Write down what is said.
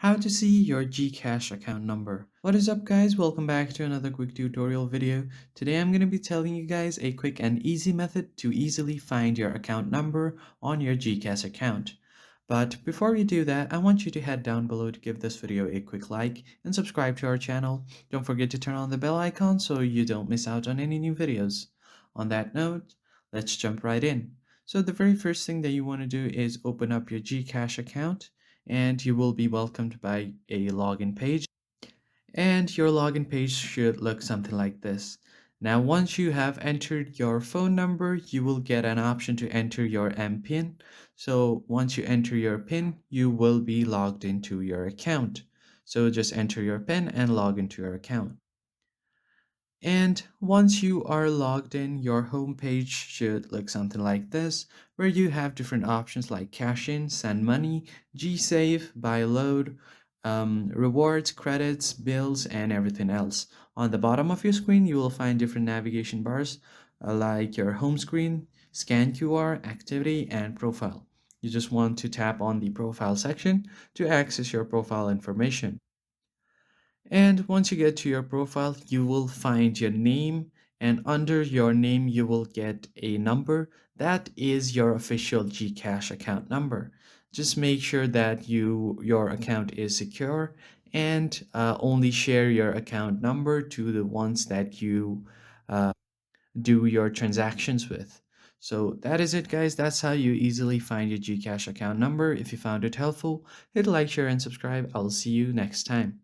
How to see your GCash account number. What is up guys, welcome back to another quick tutorial video. Today I'm going to be telling you guys a quick and easy method to easily find your account number on your GCash account. But before we do that, I want you to head down below to give this video a quick like and subscribe to our channel. Don't forget to turn on the bell icon so you don't miss out on any new videos. On that note, let's jump right in. So the very first thing that you want to do is open up your GCash account and you will be welcomed by a login page. And your login page should look something like this. Now, once you have entered your phone number, you will get an option to enter your MPIN. So once you enter your PIN, you will be logged into your account. So just enter your PIN and log into your account. And once you are logged in, your home page should look something like this, where you have different options like cash in, send money, GSave, buy load, rewards, credits, bills, and everything else. On the bottom of your screen, you will find different navigation bars like your home screen, scan QR, activity, and profile. You just want to tap on the profile section to access your profile information. And once you get to your profile, you will find your name, and under your name, you will get a number that is your official GCash account number. Just make sure that your account is secure and only share your account number to the ones that you do your transactions with. So that is it, guys. That's how you easily find your GCash account number. If you found it helpful, hit like, share, and subscribe. I'll see you next time.